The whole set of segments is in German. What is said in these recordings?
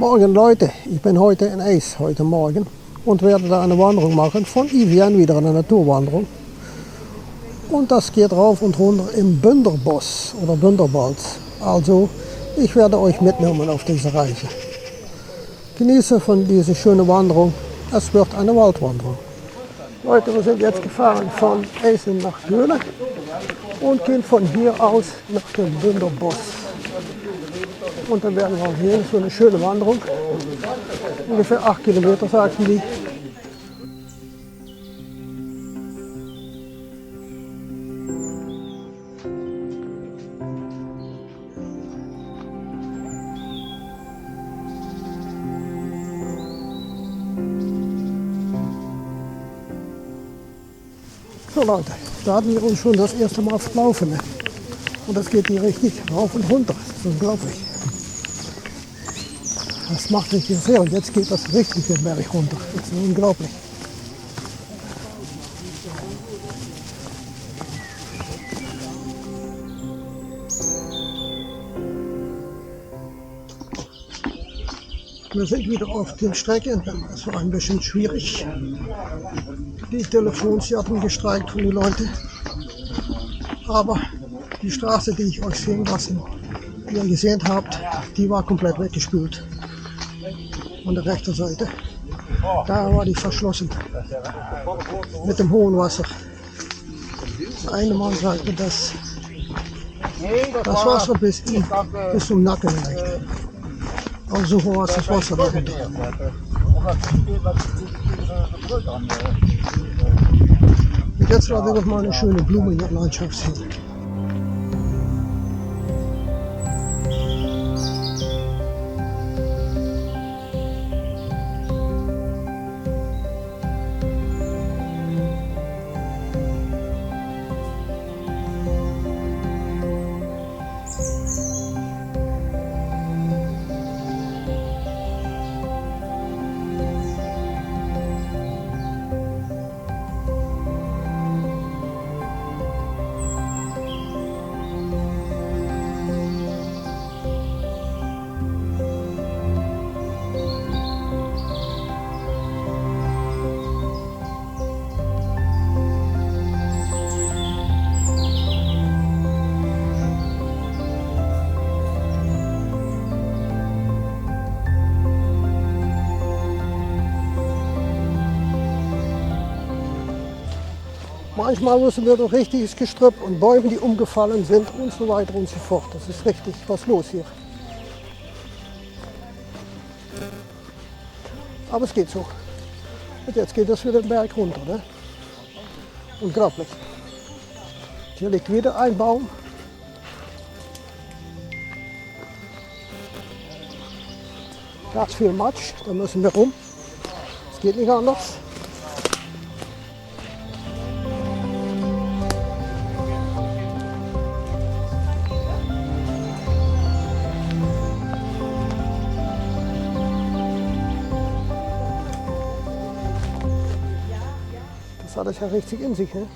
Morgen Leute, ich bin heute in Eis, heute Morgen, und werde da eine Wanderung machen, von Evian wieder eine Naturwanderung. Und das geht rauf und runter im Bunderbos oder Bunderwald. Also, ich werde euch mitnehmen auf diese Reise. Genieße von dieser schönen Wanderung, es wird eine Waldwanderung. Leute, wir sind jetzt gefahren von Eisen nach Göhle und gehen von hier aus nach dem Bunderbos. Und dann werden wir sehen, so eine schöne Wanderung. Ungefähr 8 Kilometer, sagten die. So Leute, da hatten wir uns schon das erste Mal verlaufen. Ne? Und das geht hier richtig rauf und runter. Das ist unglaublich. Das macht richtig sehr und jetzt geht das richtig den Berg runter. Das ist unglaublich. Wir sind wieder auf der Strecke. Das war ein bisschen schwierig. Die Telefons hatten gestreikt von den Leuten. Aber die Straße, die ich euch sehen lassen, wie ihr gesehen habt, die war komplett weggespült. An der rechten Seite. Da war die verschlossen. Mit dem hohen Wasser. Der eine Mann sagte, dass das Wasser bis zum Nacken reicht. Also so hoch ist das Wasser darunter. Und jetzt war wieder mal eine schöne Blume in der Landschaft sehen. Manchmal müssen wir durch richtiges Gestrüpp und Bäume, die umgefallen sind und so weiter und so fort. Das ist richtig was los hier. Aber es geht so. Und jetzt geht es wieder den Berg runter. Ne? Unglaublich. Hier liegt wieder ein Baum. Da ist viel Matsch, da müssen wir rum. Es geht nicht anders. Das hat es ja richtig in sich. Ne?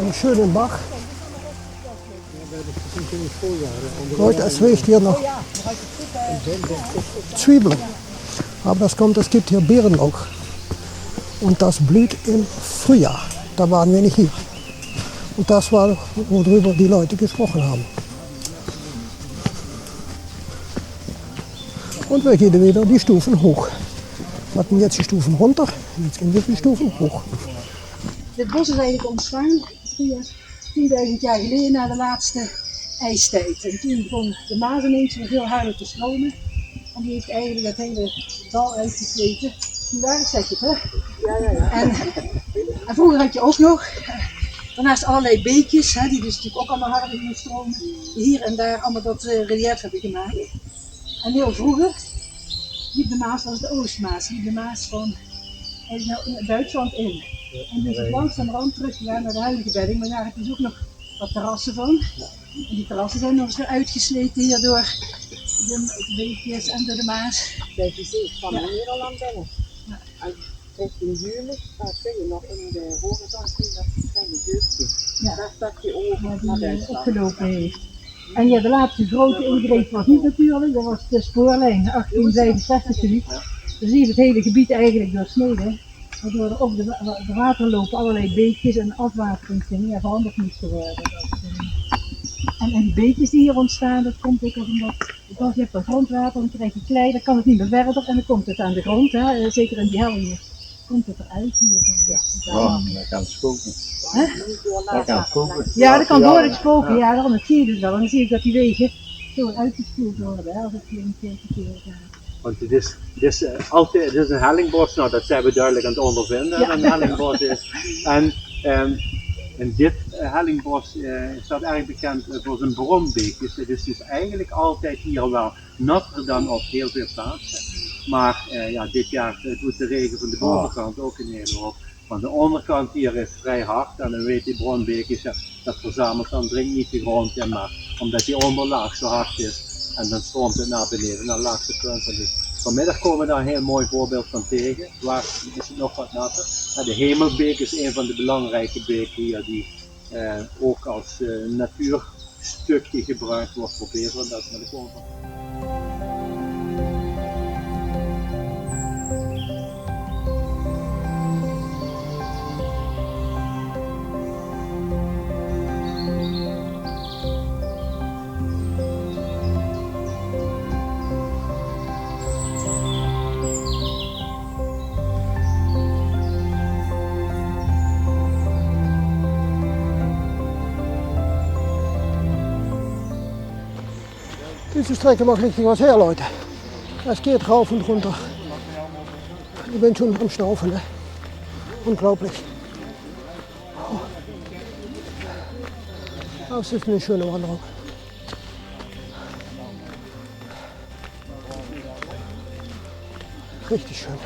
einem schönen Bach. Leute, es wächst hier noch Zwiebeln. Aber das gibt hier Beerenlauch. Und das blüht im Frühjahr. Da waren wir nicht hier. Und das war, worüber die Leute gesprochen haben. Und wir gehen wieder die Stufen hoch. We hatten jetzt die Stufen runter, jetzt gehen wir die Stufen hoch. Dit bos is eigenlijk ontstaan 10.000 jaar geleden na de laatste ijstijd. En toen begon de Maas ineens weer veel harder te stromen. En die heeft eigenlijk het hele dal uitgesleten. Daar zeg je het, hè? Ja. En vroeger had je ook nog, daarnaast allerlei beekjes, hè, die dus natuurlijk ook allemaal harder gingen stromen. Die hier en daar allemaal dat relief hebben gemaakt. En heel vroeger liep de Maas, dat was de Oostmaas, liep de Maas van Duitsland in. En dus het langzamerhand teruggegaan naar de huidige bedding, maar daar heb je dus ook nog wat terrassen van. En die terrassen zijn nog eens weer uitgesleten hier door de beekjes en door de Maas. Kijk, je ziet van Nederland binnen. Richting Zuurlijk, daar kun je nog in de horizon zien dat kleine deurtje. Ja. Daar staat je over naar Duitsland. Opgelopen heeft. En ja, de laatste grote ingreep was niet natuurlijk, dat was de spoorlijn 1865 gebied. Dan zie je het hele gebied eigenlijk doorsneden. Waardoor er op de waterlopen allerlei beekjes en afwateringsdingen veranderd moesten worden. En die beekjes die hier ontstaan, dat komt ook omdat je hebt dan grondwater, dan krijg je klei, dan kan het niet meer verder en dan komt het aan de grond, hè, zeker in die helling. Komt het eruit hier. Dat kan spoken. Dat kan spoken. Ja, dat kan door het spoken, ja, dan zie je dus wel. En dan zie je dat die wegen zo uitgespoeld worden, hè, als het hier een keer gaat. Want het is een hellingbos, nou dat zijn we duidelijk aan het ondervinden, dat het een hellingbos is. En dit hellingbos staat eigenlijk bekend voor zijn bronbeekjes. Het is dus eigenlijk altijd hier wel natter dan op heel veel plaatsen. Maar dit jaar doet de regen van de bovenkant ook een hele hoop. Want de onderkant hier is vrij hard en dan weet die bronbeekjes, dat verzamelt dan dringt niet de grond in, maar omdat die onderlaag zo hard is en dan stroomt het naar beneden, naar de laagste punt. Vanmiddag komen we daar een heel mooi voorbeeld van tegen. Waar is het nog wat natter? De Hemelbeek is een van de belangrijke beken hier die ook als natuurstukje gebruikt wordt voor beveren. Dat is met de grond. Diese Strecke macht richtig was her, Leute. Es geht rauf und runter. Ich bin schon am Schnaufen, ne? Unglaublich. Aber es ist eine schöne Wanderung. Richtig schön.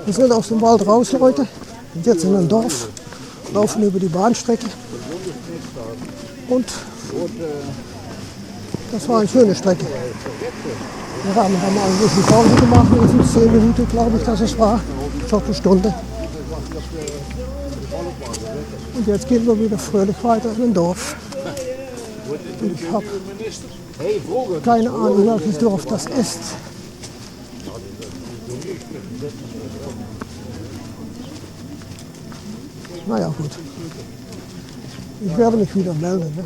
Wir sind aus dem Wald raus, Leute. Wir sind jetzt in einem Dorf, laufen über die Bahnstrecke. Und das war eine schöne Strecke. Wir haben da mal ein bisschen Pause gemacht, mindestens 10 Minuten, glaube ich, dass es war. Viertelstunde. Und jetzt gehen wir wieder fröhlich weiter in ein Dorf. Und ich habe keine Ahnung, welches Dorf das ist. Naja, gut. Ich werde mich wieder melden. Ne?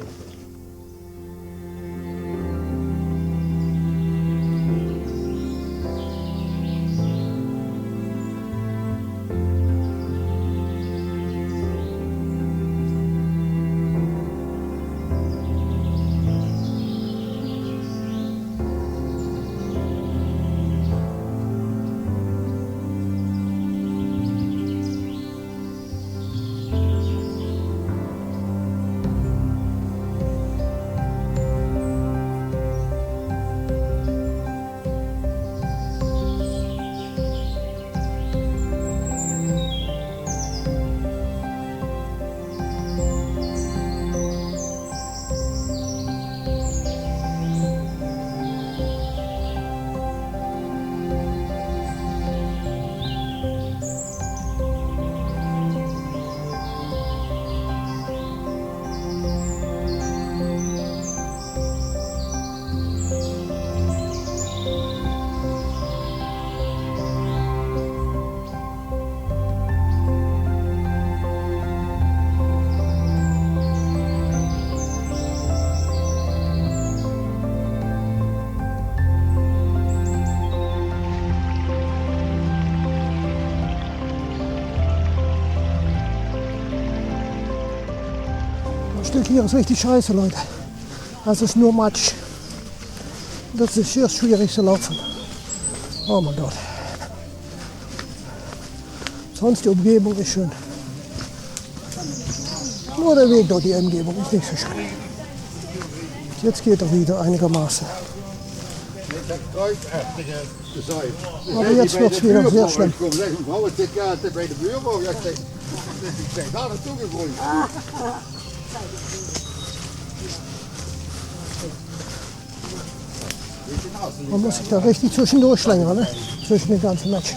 Das Stück hier ist richtig scheiße, Leute. Das ist nur Matsch. Das ist sehr schwierig zu laufen. Oh mein Gott. Sonst die Umgebung ist schön. Nur der Weg durch die Umgebung ist nicht so schön. Jetzt geht er wieder einigermaßen. Aber jetzt wird es wieder sehr schlimm. Man muss sich da richtig zwischendurch schlängeln, ne? Zwischen den ganzen Matsch.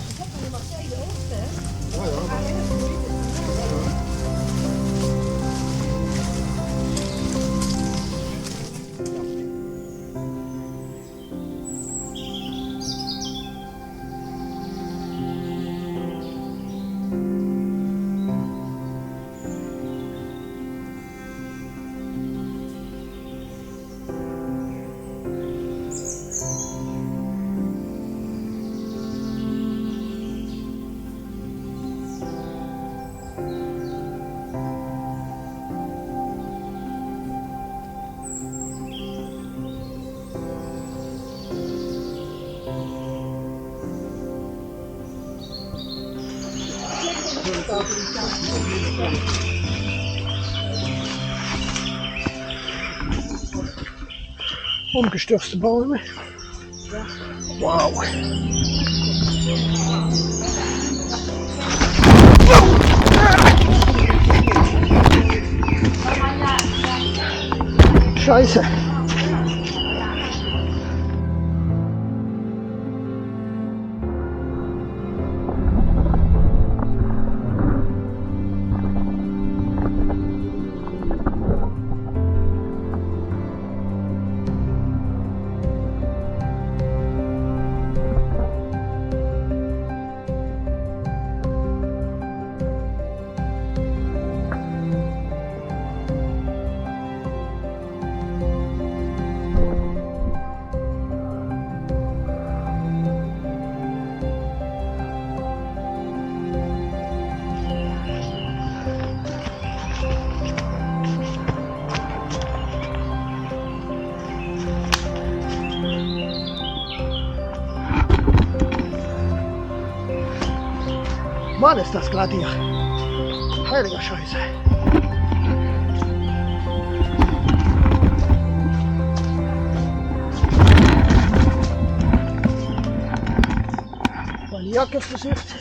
Umgestürzte Bäume. Wow. Scheiße. Mann, ist das glatt hier. Heiliger Scheiße. Meine Jacke versucht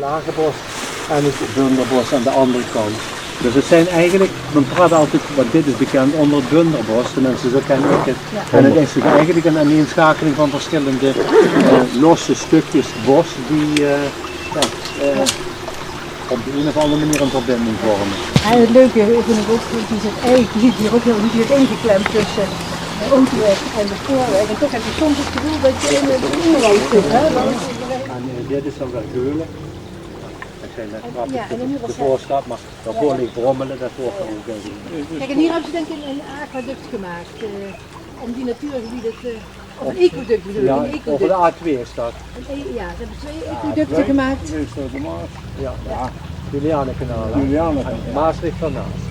lage bos en het bunderbos aan de andere kant. Dus het zijn eigenlijk, men praat altijd, want dit is bekend onder het bunderbos, de mensen zo kennen ook het. En het is dus eigenlijk een aaneenschakeling van verschillende losse stukjes bos die op de een of andere manier een verbinding vormen. En het leuke vind ik ook, je ziet hier ook heel goed het ingeklemd tussen de autoweg en de spoorweg. En toch heb je soms het gevoel dat je in het onderwoud zit. Hè? En dit is dan weer Geulen. Dat zijn net Ja, de voorstad, maar daarvoor ligt Brommelen, dat hoort er ook in. Kijk, en hier hebben ze denk ik een aquaduct gemaakt. Om die natuurgebieden te... Of een equaduct bedoel ik, Ja, een equaduct. over de A2 is dat. Ja, ze hebben 2 equaducten gemaakt. Ja, Julianenkanaal. En Maastricht daarnaast.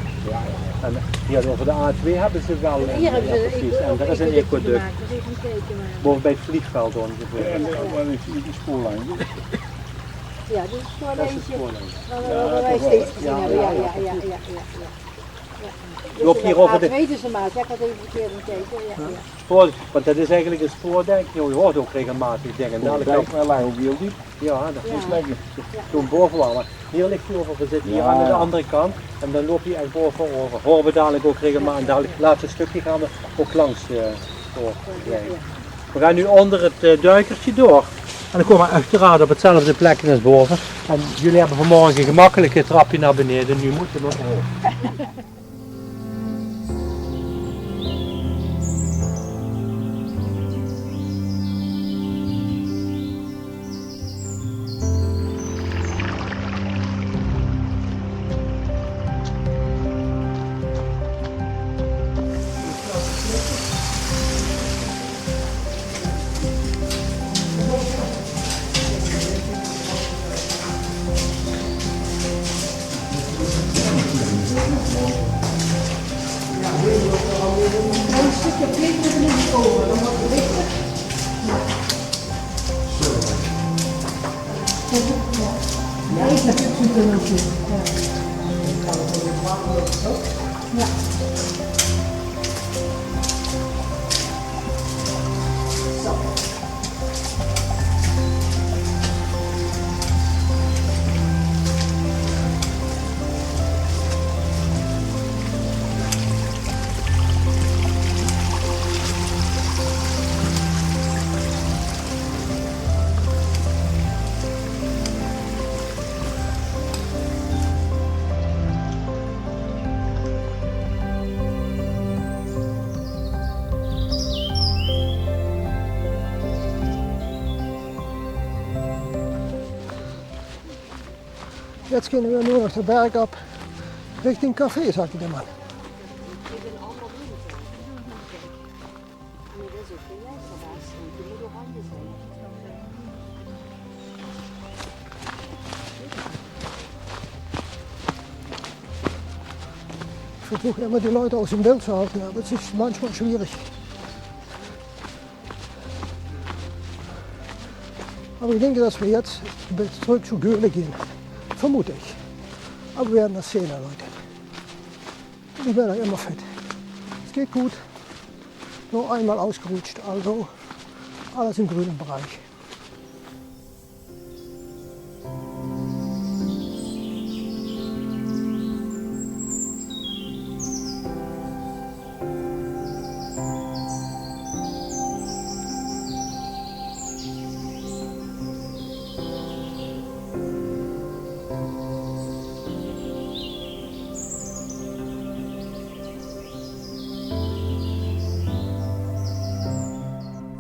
En hier over de A2 hebben ze wel. Hier hebben ze precies. En er is een equaduct. gemaakt. Dus even kijken maar. Boven bij het vliegveld ongeveer. Waar is die spoorlijn? Ja, dit is gewoon Dat is het eentje spoorlijn. waar wij steeds gezien hebben. Ja. Loop hier over de A2 tussen maat. Ja, ik had even verkeerd gekeken. Ja. spoor, want dat is eigenlijk een spoordijk. Je hoort ook regelmatig dingen. Kijk maar lang ook heel diep. Ja, dat Ja. is lekker. Toen boven waren. Maar hier ligt hij over, we zitten hier aan de andere kant. En dan loop je echt boven over. Horen we dadelijk ook regelmatig. En dadelijk het laatste stukje gaan we ook langs doorrijden. We gaan nu onder het duikertje door. En dan komen we uiteraard op hetzelfde plekje als boven. En jullie hebben vanmorgen een gemakkelijke trapje naar beneden. Nu moeten we omhoog. Een stukje flink met een iets over, dan wordt het lichter. Ja, ik heb het goed in het ja. Jetzt gehen wir nur noch den Berg ab, Richtung Café, sagte der Mann. Ich versuche immer die Leute aus dem Bild zu halten, aber es ist manchmal schwierig. Aber ich denke, dass wir jetzt zurück zu Göhle gehen. Vermute ich. Aber wir werden das sehen, Leute. Und ich werde immer fit. Es geht gut. Nur einmal ausgerutscht, also alles im grünen Bereich.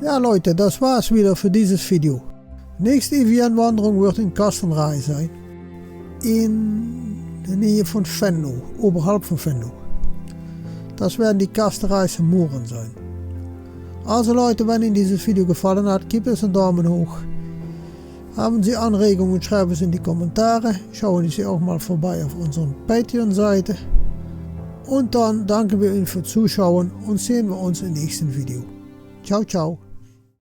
Ja Leute, das war's wieder für dieses Video. Nächste Evian-Wanderung wird in Kastenrij sein. In der Nähe von Venlo, oberhalb von Venlo. Das werden die Kastenrijse Mooren sein. Also Leute, wenn Ihnen dieses Video gefallen hat, gebt es einen Daumen hoch. Haben Sie Anregungen, schreiben Sie in die Kommentare. Schauen Sie auch mal vorbei auf unserer Patreon-Seite. Und dann danken wir Ihnen fürs Zuschauen und sehen wir uns im nächsten Video. Ciao, ciao.